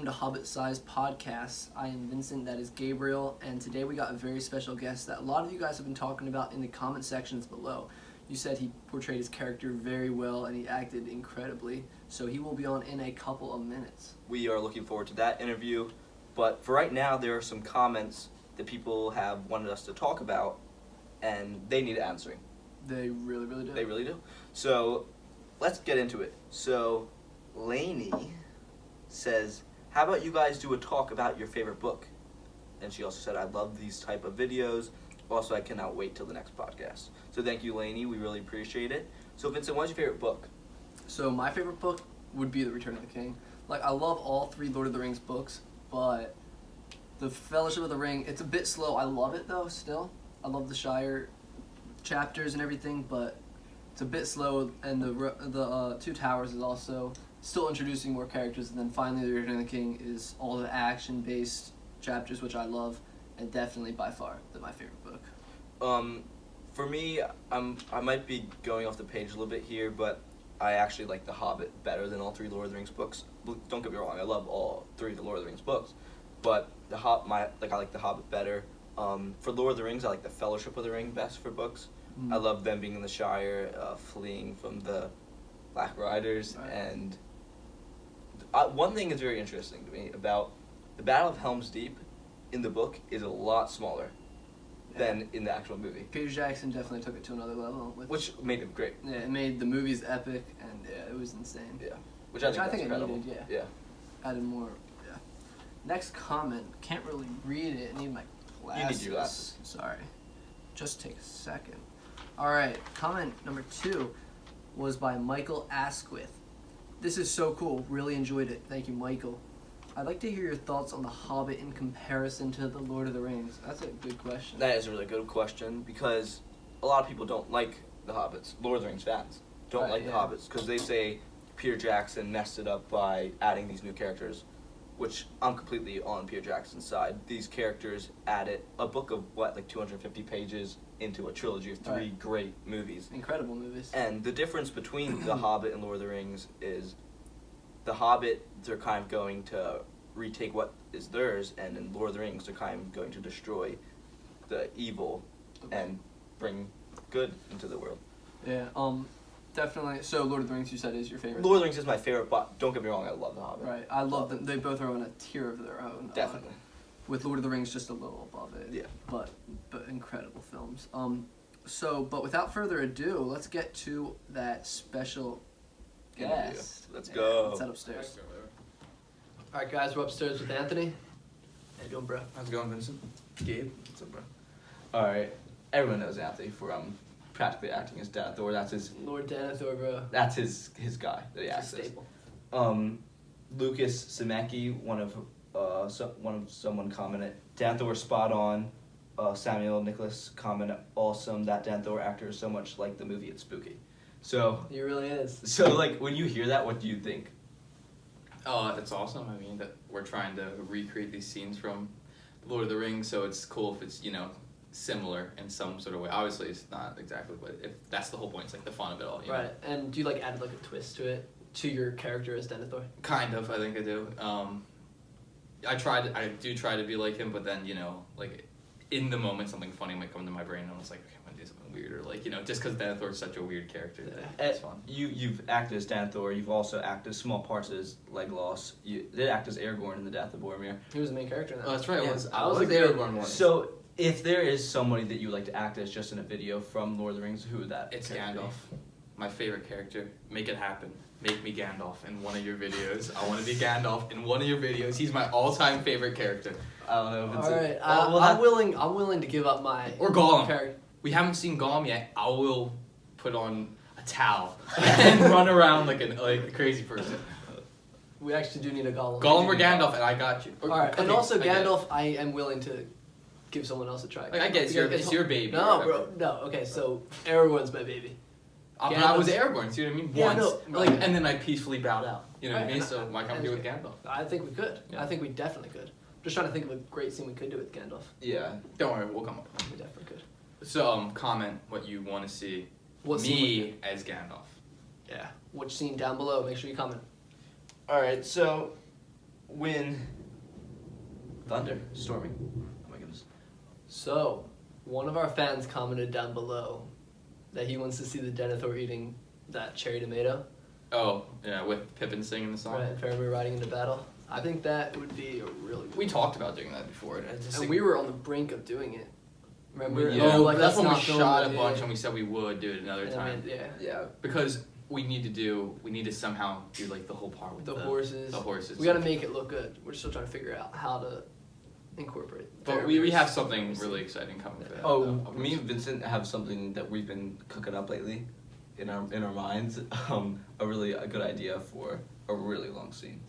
welcome to Hobbit Size Podcast. I am Vincent, that is Gabriel, and today we got a very special guest that a lot of you guys have been talking about in the comment sections below. You said he portrayed his character very well and he acted incredibly, so he will be on in a couple of minutes. We are looking forward to that interview, but for right now there are some comments that people have wanted us to talk about, and they need answering. They really, really do. They really do. So let's get into it. So Lainey says, how about you guys do a talk about your favorite book? And she also said, I love these type of videos. Also, I cannot wait till the next podcast. So thank you, Lainey. We really appreciate it. So Vincent, what's your favorite book? So my favorite book would be The Return of the King. Like, I love all three Lord of the Rings books, but The Fellowship of the Ring, it's a bit slow. I love it, though, still. I love the Shire chapters and everything, but it's a bit slow, and the Two Towers is also still introducing more characters, and then finally The Return of the King is all the action-based chapters, which I love, and definitely by far my favorite book. For me, I might be going off the page a little bit here, but I actually like The Hobbit better than all three Lord of the Rings books. Don't get me wrong, I love all three of the Lord of the Rings books, but I like The Hobbit better. For Lord of the Rings, I like The Fellowship of the Ring best for books. I love them being in the Shire, fleeing from the Black Riders, right. And one thing is very interesting to me about the Battle of Helm's Deep in the book is a lot smaller than in the actual movie. Peter Jackson definitely took it to another level. Which made it great. Yeah, it made the movies epic, and yeah, it was insane. Yeah. Which I think it incredible. needed, Yeah. Added more, yeah. Next comment, can't really read it, I need my glasses. You need your glasses. Sorry. Just take a second. Alright, comment number 2 was by Michael Asquith. This is so cool, really enjoyed it. Thank you, Michael. I'd like to hear your thoughts on The Hobbit in comparison to The Lord of the Rings. That's a good question. That is a really good question, because a lot of people don't like the Hobbits. Lord of the Rings fans don't like the Hobbits because they say Peter Jackson messed it up by adding these new characters, which I'm completely on Peter Jackson's side. These characters added a book of, 250 pages into a trilogy of three great movies. Incredible movies. And the difference between The Hobbit and Lord of the Rings is The Hobbit, they're kind of going to retake what is theirs, and in Lord of the Rings, they're kind of going to destroy the evil and bring good into the world. Yeah, definitely. So Lord of the Rings, you said, is your favorite? Lord of the Rings is my favorite, but don't get me wrong, I love The Hobbit. Right, I love them. They both are on a tier of their own. Definitely. With Lord of the Rings just a little above it. Yeah. But incredible films. But without further ado, let's get to that special guest. Let's go. Let's head upstairs. All right, guys, we're upstairs with Anthony. How you doing, bro? How's it going, Vincent? Gabe? What's up, bro? All right. Everyone knows Anthony from practically acting as Denethor. That's his Lord Denethor, bro. That's his guy that he acts as. Staple. Lucas Zemecki, someone commented, Denethor spot on. Samuel Nicholas commented, awesome. That Denethor actor is so much like the movie It's Spooky. So He really is. So when you hear that, what do you think? It's awesome. I mean, that we're trying to recreate these scenes from Lord of the Rings, so it's cool if it's, similar in some sort of way. Obviously, it's not exactly, but if that's the whole point, it's like the fun of it all. You know? And do you add a twist to it, to your character as Denethor? Kind of, I think I do. I do try to be like him, but then, in the moment, something funny might come to my brain, and I was like, okay, I'm gonna do something weird, or just because Denethor is such a weird character. It's fun. You've acted as Denethor. You've also acted small parts as Legolas. You did act as Aragorn in The Death of Boromir. He was the main character in that. Oh, that's right. Yeah. I was the Aragorn one. So, if there is somebody that you would like to act as just in a video from Lord of the Rings, who would that? It's Gandalf, my favorite character. Make it happen. Make me Gandalf in one of your videos. I want to be Gandalf in one of your videos. He's my all-time favorite character. I don't know if it's all right. I'm willing to give up my or Gollum. character. We haven't seen Gollum yet. I will put on a towel and run around like a crazy person. We actually do need a Gollum. Gollum or Gandalf, and I got you. Alright, and also Gandalf, I am willing to give someone else a try. I guess it's your baby. No, bro. No. Okay, so Aragorn's my baby. But I was Aragorn. See what I mean? Yeah, once, and then I peacefully bowed out. You know what I mean? So why can't we do it with Gandalf? I think we could. Yeah. I think we definitely could. Just trying to think of a great scene we could do with Gandalf. Yeah. Don't worry, we'll come up with it. We definitely could. So comment what you want to see me as Gandalf. Yeah. Which scene down below? Make sure you comment. All right. So Wind, thunder, storming. Oh my goodness. So, one of our fans commented down below that he wants to see the Denethor eating that cherry tomato. Oh, yeah, with Pippin singing the song. Right, if ever we're riding into battle. I think that would be a really good We one. talked about doing that before. And I just And think- we were on the brink of doing it. Remember? Yeah. Oh, like that's when we not film shot a it. bunch and we said we would do it another And I time. mean, yeah. Yeah. Because we need to somehow do like the whole part with The horses. The horses. We gotta make it look good. We're still trying to figure out how to incorporate. But we have something really exciting coming for that. Oh, me and Vincent have something that we've been cooking up lately, in our minds. A good idea for a really long scene.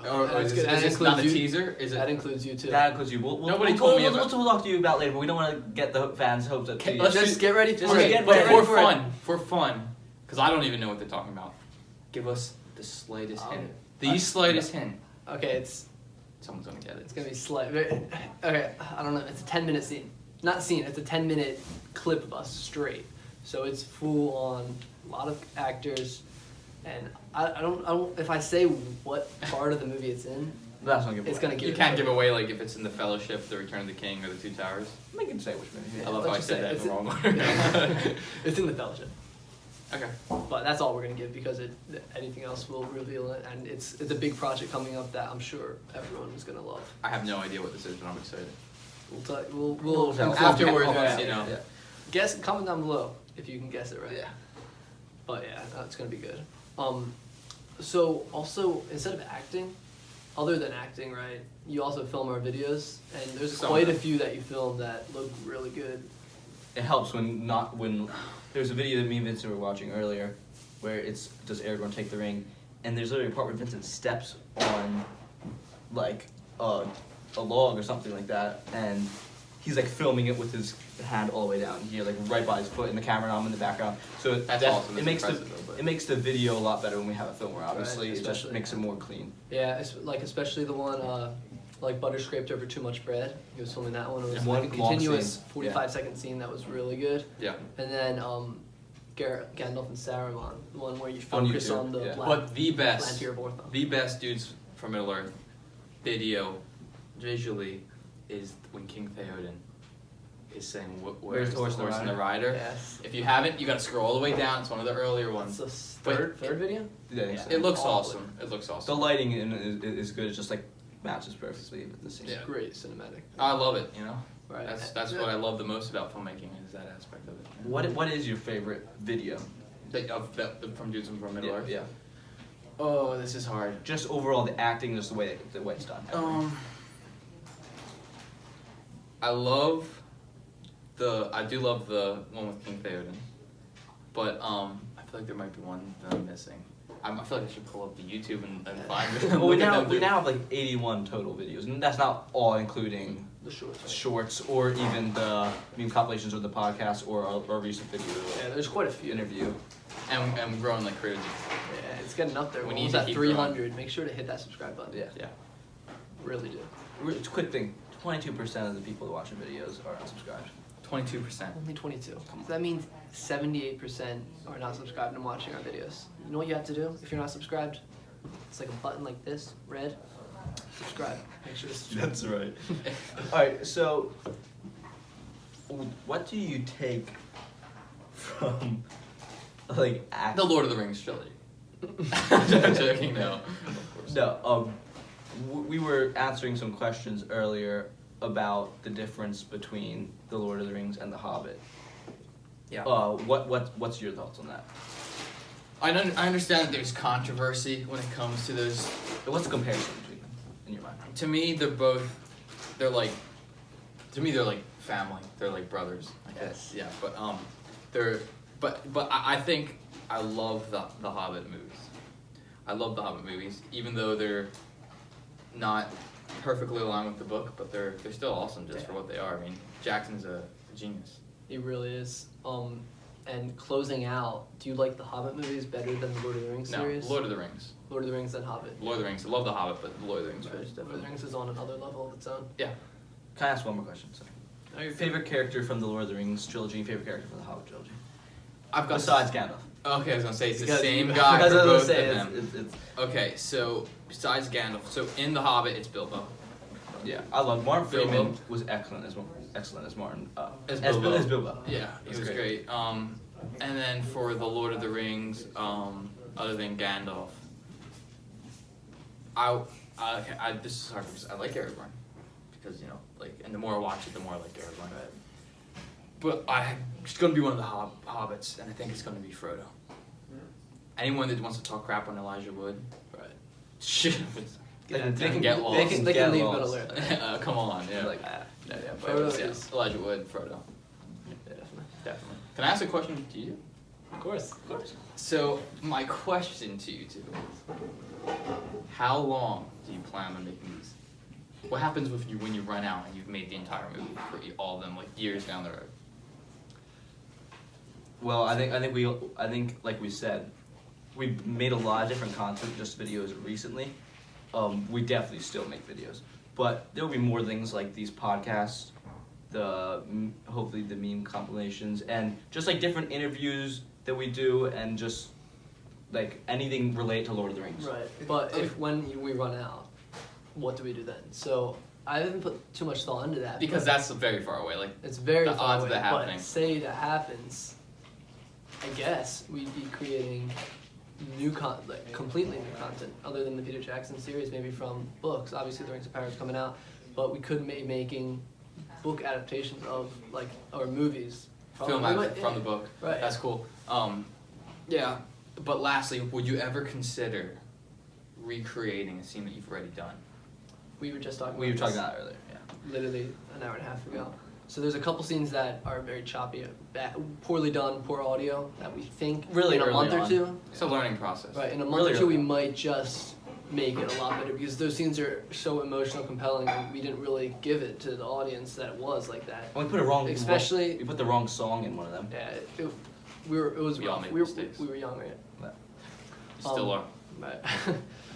Or That's is good. That this not a includes you. teaser? Is That it? includes you too. That includes you. Nobody told me about- We'll talk to you about later, but we don't want to get the fans' hopes up. too Let's much. just get ready for Just it. get But ready for for it. fun, because I don't even know what they're talking about. Give us the slightest hint. The I- slightest hint. Okay, it's Someone's gonna get it. gonna be slight. Okay, I don't know. It's a 10-minute scene. Not scene. It's a 10-minute clip of us straight. So it's full on, a lot of actors, and I don't. If I say what part of the movie it's in, That's not good. it's gonna give. You it can't away. give away like if it's in the Fellowship, the Return of the King, or the Two Towers. I can say which movie. I love let's how I just said say that in it's the wrong order. It's in the Fellowship. Okay. But that's all we're gonna give because anything else will reveal it, and it's a big project coming up that I'm sure everyone is gonna love. I have no idea what this is, but I'm excited. We'll tell. afterwards. Okay, you know, Yeah. guess comment down below if you can guess it right. Yeah. But yeah, it's gonna be good. So also instead of acting, other than acting, right? You also film our videos, and there's Some quite of a them. few that you film that look really good. It helps when there's a video that me and Vincent were watching earlier, where it's does Aragorn take the ring, and there's literally a part where Vincent steps on, like a log or something like that, and he's like filming it with his hand all the way down here, like right by his foot, and the camera arm in the background. So That's awesome. it That's makes impressive, though, but- it makes the video a lot better when we have a filmer. Obviously, Right, it just especially- makes it more clean. Yeah, it's like especially the one like butter scraped over too much bread. He was filming that one. It was And like one a long continuous scene, 45-second scene that was really good. Yeah. And then Gandalf and Saruman, the one where you On focus YouTube, on the yeah. black, But the best, Lantier Borthon. the best dudes from Middle Earth video, visually, is when King Theoden is saying, "Where's the horse and the rider?" Yes. If you haven't, you got to scroll all the way down. It's one of the earlier ones. That's the But third video? Yeah, Yeah. It looks All awesome. It looks The awesome. lighting is good. It's just like matches perfectly with the scene. Yeah. Great cinematic. I love it. You know, Right. that's what I love the most about filmmaking is that aspect of it. What is your favorite video? From dudes from Middle Earth. Yeah. Oh, this is hard. Just overall, the acting, just the way it's done. I do love the one with King Theoden, but I feel like there might be one that I'm missing. I feel like I should pull up the YouTube and find it. Well, we Look at them now do- have like 81 total videos, and that's not all including The shorts. Right? shorts or even the meme compilations of the podcast or our recent video Yeah, there's quite a few. interview. and growing like crazy. Yeah, it's getting up there. We We're need almost to at keep 300. Make sure to hit that subscribe button. Yeah. Yeah. Really do. It's a quick thing. 22% of the people that watch the videos are unsubscribed. 22%. Only 22. So that means 78% are not subscribed and watching our videos. You know what you have to do if you're not subscribed? It's like a button like this, red. Subscribe. Make sure to subscribe. That's right. All right, so what do you take from like The Lord of the Rings trilogy. I'm joking, no. Of course. No, we were answering some questions earlier about the difference between The Lord of the Rings and The Hobbit. Yeah. What's your thoughts on that? I understand that there's controversy when it comes to those. What's the comparison between them in your mind? To me, they're like family. They're like brothers, I guess. Yeah, but I think I love the Hobbit movies. I love the Hobbit movies, even though they're not perfectly aligned with the book, but they're still awesome just for what they are. I mean, Jackson's a genius. He really is. And closing out, do you like the Hobbit movies better than the Lord of the Rings No, series? Lord of the Rings. Lord of the Rings than Hobbit. Lord of the Rings. I love the Hobbit, but Lord of the Rings Right. first. Lord of the Rings is on another level of its own. Yeah. Can I ask one more question? Sorry. Oh, you're Favorite character from the Lord of the Rings trilogy, favorite character from the Hobbit trilogy? I've got Besides Gandalf. Okay, I was gonna say it's the Because- same guy because for I was both gonna say, of them. it's Okay, so besides Gandalf, so in The Hobbit, it's Bilbo. yeah. I love Martin Bilbo. Freeman was excellent as Martin. As Bilbo. As Bilbo. Yeah, he That's was great. And then for the Lord of the Rings, other than Gandalf, this is hard because I like Aragorn, because and the more I watch it, the more I like Aragorn. Right. But it's gonna be one of the hobbits, and I think it's gonna be Frodo. Anyone that wants to talk crap on Elijah Wood, Right. shit, They can get lost. They can leave lost. Middle Earth. Come on, yeah. Like, Yeah, Frodo yeah. is- Elijah Wood, Frodo. Definitely. Can I ask a question to you? Of course. So, my question to you two is, how long do you plan on making these? What happens with you when you run out and you've made the entire movie for all of them, like years down the road? Well, I think like we said, we've made a lot of different content, just videos recently. We definitely still make videos, but there will be more things like these podcasts, hopefully the meme compilations, and just like different interviews that we do, and just like anything related to Lord of the Rings. Right. But when we run out, what do we do then? So I haven't put too much thought into that. Because but that's very far away. Like it's very the far odds away. of that happening. But say that happens, I guess we'd be creating completely new content other than the Peter Jackson series, maybe from books. Obviously, The Rings of Power is coming out, but we could be making book adaptations of or movies film from the book. Right. That's cool. Yeah. But lastly, would you ever consider recreating a scene that you've already done? We were just talking. We were about talking this about it earlier. Yeah. literally an hour and a half ago. So there's a couple scenes that are very choppy, poorly done, poor audio that we think Really in a early month or on. two. It's a learning process. Right, in a month Really or two, early we on. might just make it a lot better because those scenes are so emotional, compelling, and we didn't really give it to the audience that it was like that. And we put a wrong. Especially- we put the wrong song in one of them. Yeah, it was We all rough. make We mistakes. were young, right? You still are. Right.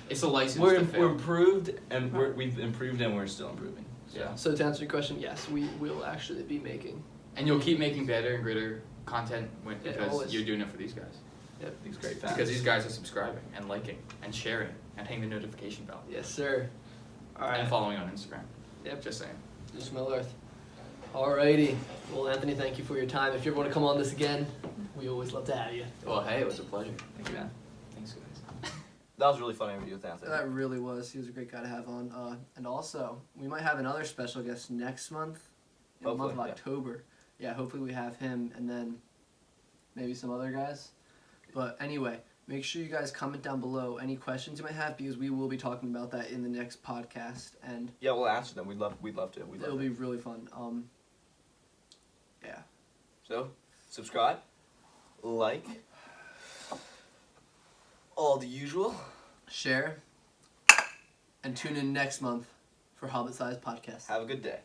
It's a license We're to fail. improved, and we've improved, and we're still improving. Yeah. So to answer your question, yes, we will actually be making. And you'll keep making better and greater content Yeah, because always. you're doing it for these guys. These great fans. Because these guys are subscribing and liking and sharing and hitting the notification bell Yes, sir. All right. and following on Instagram. Yep. Just saying. Just Middle Earth. Alrighty. Well, Anthony, thank you for your time. If you ever want to come on this again, we always love to have you. Well, hey, it was a pleasure. Thank you, man. Thanks, guys. That was really fun interview with Anthony. That really was. He was a great guy to have on. And also, we might have another special guest next month, in the month of Hopefully, yeah. October. Yeah, hopefully we have him and then maybe some other guys. But anyway, make sure you guys comment down below any questions you might have because we will be talking about that in the next podcast. And Yeah, we'll answer them. We'd love to. it'll be really fun. Yeah. So, subscribe, like, all the usual. Share. And tune in next month for Hobbit Size Podcast. Have a good day.